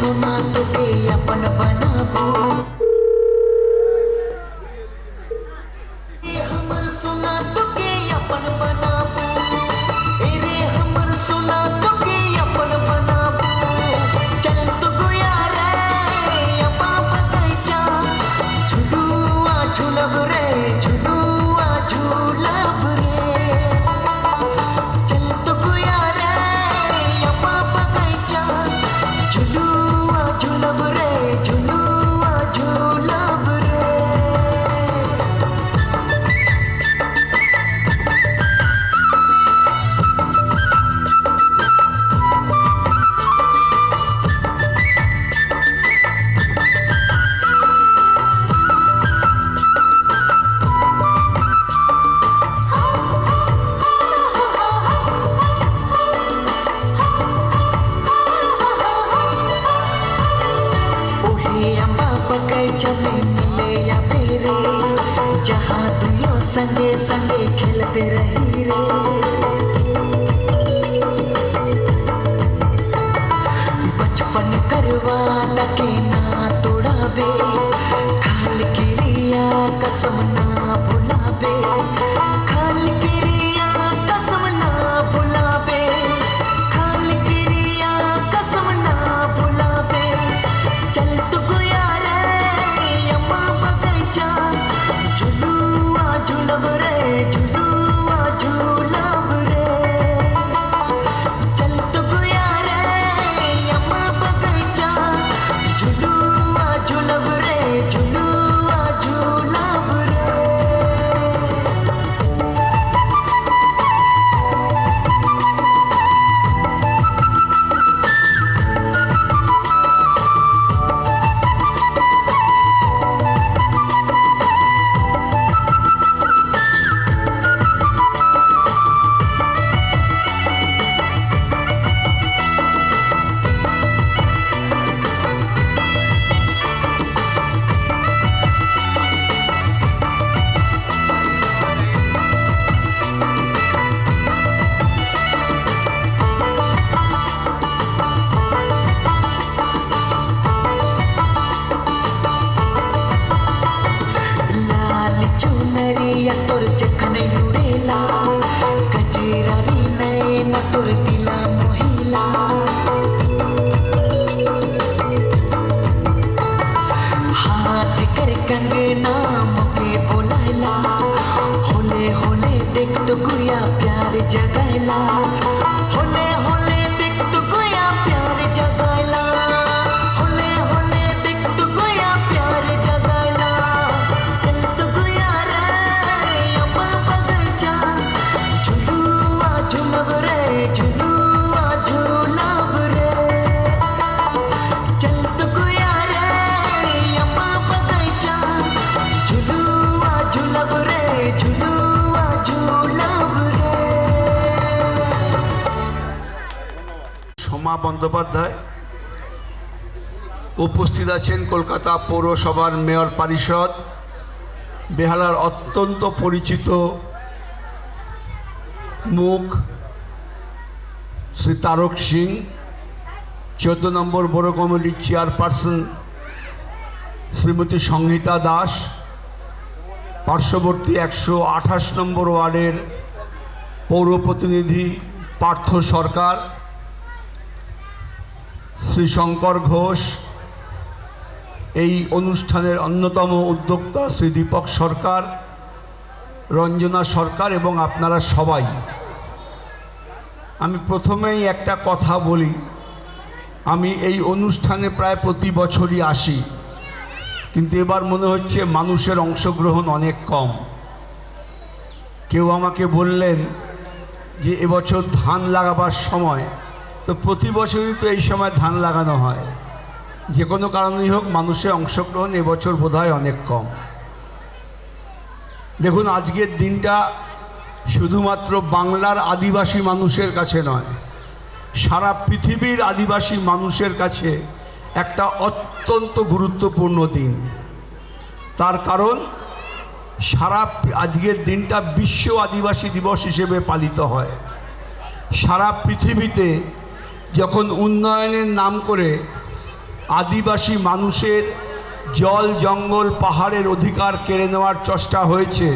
सोना तोके अपन बनाबो, हमर सोना तोके अपन बनाबो, रे हमर सोना तोके अपन बनाबो। चल तो गोया रे अपा बगैचा, झुलुआ झुलब रे झुलुआ झुलब रे। चल तो गोया रे अपा बगैचा, झुलुआ झुलब रे झुलुआ झुलब रे। बगैचा में मिले या मेरे, जहाँ दुनिया संगे संगे खेलते रही रे। बचपन करवा तके ना तोड़ाबे, खाल किरिया कसम ना भुलाबे, खाल किरिया कसम ना भुलाबे, खाल किरिया कसम ना भुलाबे। चल तो गोया रे अम्मा बगैचा, झुलुआ झुलब रे झुलुआ झुलब रे। चल तो गोया रे अम्मा बगैचा, झुलुआ झुलब रे झुलुआ झुलब रे। लाल चुनरिया तोर जखन उड़ेला, गजरारी नैन तोर दिला मोहिला। हाथ कर कंगना मुके बोलाला, होले होले देख तो गुया प्यार जगाला, होले होले देख तो गुया प्यार जगाला, होले होले देख तो गुया प्यार जगाला। चल तो गोया रे अम्मा बगैचा, झुलुआ झुलब रे झुलुआ झुलब रे। चल तो गोया रे अम्मा बगैचा, झुलुआ झुलब रे झुलुआ झुलब रे। সোমা বন্দ্যোপাধ্যায় উপস্থিত আছেন কলকাতা পৌরসভার মেয়র পরিষদ, বেহালার অত্যন্ত পরিচিত মুখ শ্রী তারক সিং, 14 নম্বর বড় কমিটির চেয়ারপারসন শ্রীমতী সংহিতা দাস, পার্শ্ববর্তী 128 নম্বর ওয়ার্ডের পৌর প্রতিনিধি পার্থ সরকার, শ্রী শঙ্কর ঘোষ, এই অনুষ্ঠানের অন্যতম উদ্যোক্তা শ্রী দীপক সরকার, রঞ্জনা সরকার এবং আপনারা সবাই। আমি প্রথমেই একটা কথা বলি, আমি এই অনুষ্ঠানে প্রায় প্রতি বছরই আসি, কিন্তু এবার মনে হচ্ছে মানুষের অংশগ্রহণ অনেক কম। কেউ আমাকে বললেন যে এবছর ধান লাগাবার সময়, তো প্রতি বছরই তো এই সময় ধান লাগানো হয়, যে কোনো কারণেই হোক মানুষের অংশগ্রহণ এবছর বোধহয় অনেক কম। দেখুন, আজকের দিনটা শুধুমাত্র বাংলার আদিবাসী মানুষের কাছে নয়, সারা পৃথিবীর আদিবাসী মানুষের কাছে একটা অত্যন্ত গুরুত্বপূর্ণ দিন। তার কারণ আজকের দিনটা বিশ্ব আদিবাসী দিবস হিসেবে পালিত হয়। সারা পৃথিবীতে যখন উন্নয়নের নাম করে আদিবাসী মানুষের জল জঙ্গল পাহাড়ের অধিকার কেড়ে নেওয়ার চেষ্টা হয়েছে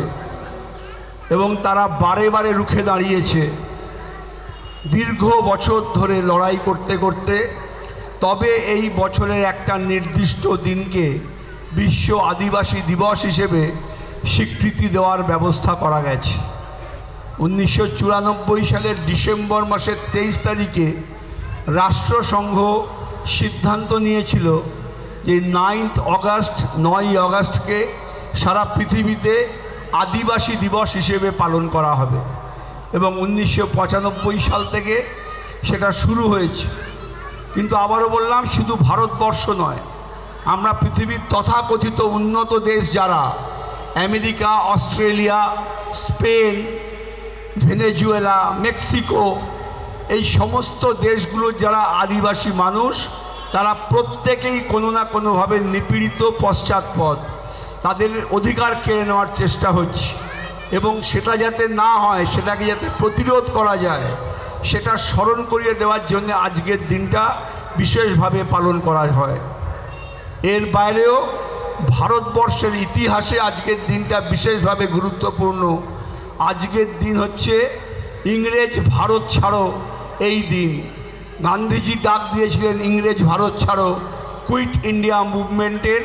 এবং তারা বারে বারে রুখে দাঁড়িয়েছে। দীর্ঘ বছর ধরে লড়াই করতে করতে তবে এই বছরের একটা নির্দিষ্ট দিনকে বিশ্ব আদিবাসী দিবস হিসেবে স্বীকৃতি দেওয়ার ব্যবস্থা করা গেছে। 1994 সালের ডিসেম্বর মাসের 23 তারিখে রাষ্ট্রসংঘ সিদ্ধান্ত নিয়েছিল যে 9ই অগাস্টকে সারা পৃথিবীতে আদিবাসী দিবস হিসেবে পালন করা হবে এবং 1995 সাল থেকে সেটা শুরু হয়েছে। কিন্তু আবারও বললাম, শুধু ভারতবর্ষ নয়, আমরা পৃথিবীর তথাকথিত উন্নত দেশ যারা America, Australia, Spain, Venezuela, Mexico, এই সমস্ত দেশগুলোর যারা আদিবাসী মানুষ তারা প্রত্যেকেই কোনো না কোনোভাবে নিপীড়িত, পশ্চাৎপদ, তাদের অধিকার কেড়ে নেওয়ার চেষ্টা হচ্ছে এবং সেটা যাতে না হয়, সেটাকে যাতে প্রতিরোধ করা যায়, সেটা স্মরণ করিয়ে দেওয়ার জন্য আজকের দিনটা বিশেষভাবে পালন করা হয়। এর বাইরেও ভারতবর্ষের ইতিহাসে আজকের দিনটা বিশেষভাবে গুরুত্বপূর্ণ। আজকের দিন হচ্ছে ইংরেজ ভারত ছাড়ো এই দিন। গান্ধীজি ডাক দিয়েছিলেন ইংরেজ ভারত ছাড়ো, কুইট ইন্ডিয়া মুভমেন্টের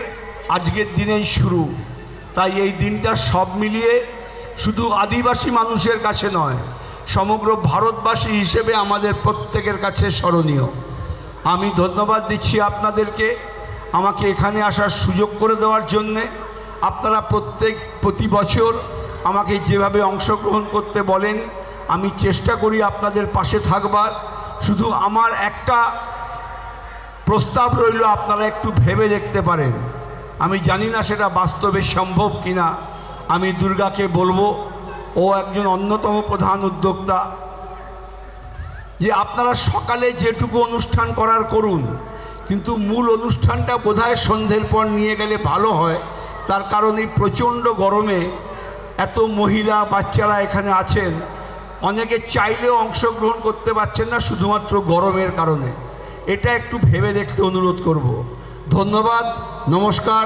আজকের দিনেই শুরু। তাই এই দিনটা সব মিলিয়ে শুধু আদিবাসী মানুষের কাছে নয়, সমগ্র ভারতবাসী হিসেবে আমাদের প্রত্যেকের কাছে স্মরণীয়। আমি ধন্যবাদ দিচ্ছি আপনাদেরকে আমাকে এখানে আসার সুযোগ করে দেওয়ার জন্যে। আপনারা প্রতি বছর আমাকে যেভাবে অংশগ্রহণ করতে বলেন, আমি চেষ্টা করি আপনাদের পাশে থাকবার। শুধু আমার একটা প্রস্তাব রইল, আপনারা একটু ভেবে দেখতে পারেন। আমি জানি না সেটা বাস্তবে সম্ভব কিনা। আমি দুর্গাকে বলবো, ও একজন অন্যতম প্রধান উদ্যোক্তা, যে আপনারা সকালে যেটুকু অনুষ্ঠান করার করুন, কিন্তু মূল অনুষ্ঠানটা বোধহয় সন্ধ্যের পর নিয়ে গেলে ভালো হয়। তার কারণ এই প্রচণ্ড গরমে এত মহিলা, বাচ্চারা এখানে আছেন, অনেকে চাইলেও অংশগ্রহণ করতে পারছেন না শুধুমাত্র গরমের কারণে। এটা একটু ভেবে দেখতে অনুরোধ করব। ধন্যবাদ, নমস্কার।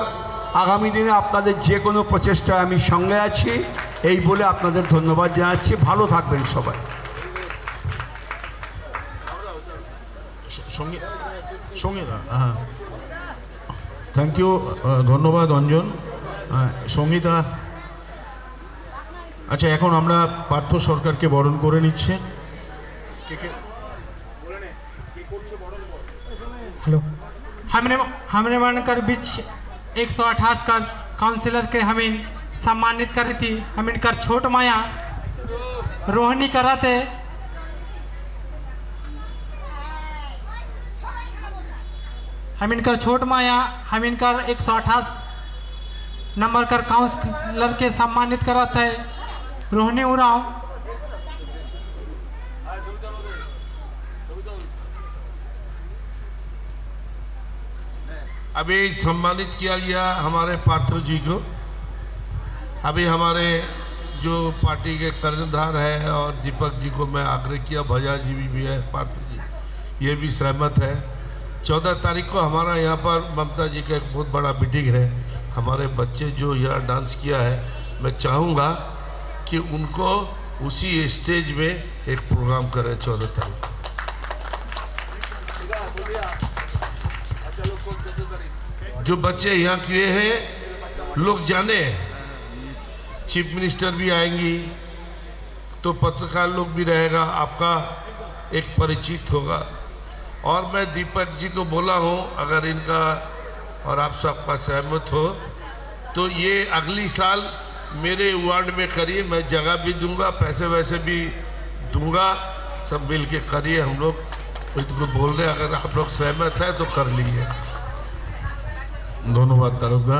আগামী দিনে আপনাদের যে কোনো প্রচেষ্টায় আমি সঙ্গে আছি, এই বলে আপনাদের ধন্যবাদ জানাচ্ছি। ভালো থাকবেন সবাই। সঙ্গীতা, হ্যাঁ, থ্যাংক ইউ, ধন্যবাদ অঞ্জন। সঙ্গীতা, আচ্ছা, এখন আমরা পার্থ সরকারকে বরণ করে নিচ্ছে। हेलो, हमने मानकर बीच 128 का काउंसिलर के हमें सम्मानित करी थी। हम इनकर छोट माया रोहिणी करा थे। हम इनकर छोट माया हम इनकर 128 नंबर कर काउंसिलर के सम्मानित करा थे रोहिणी उरांव। अभी सम्मानित किया गया हमारे पार्थ जी को। अभी हमारे जो पार्टी के कर्णधार है और दीपक जी को मैं आग्रह किया, भजा जी भी है, पार्थ जी ये भी सहमत है। 14 तारीख को हमारा यहाँ पर ममता जी का एक बहुत बड़ा मीटिंग है। हमारे बच्चे जो यहाँ डांस किया है, मैं चाहूँगा कि उनको उसी स्टेज में एक प्रोग्राम करें 14 तारीख। जो बच्चे यहाँ किए हैं लोग जाने, चीफ मिनिस्टर भी आएंगी तो पत्रकार लोग भी रहेगा, आपका एक परिचित होगा। और मैं दीपक जी को बोला हूँ, अगर इनका और आप सबका सहमत हो तो ये अगली साल मेरे वार्ड में करिए। मैं जगह भी दूंगा, पैसे वैसे भी दूंगा, सब मिल के करिए। हम लोग इनको बोल रहे हैं, अगर आप लोग सहमत है तो कर लीजिए। ধন্যবাদ তারকদা।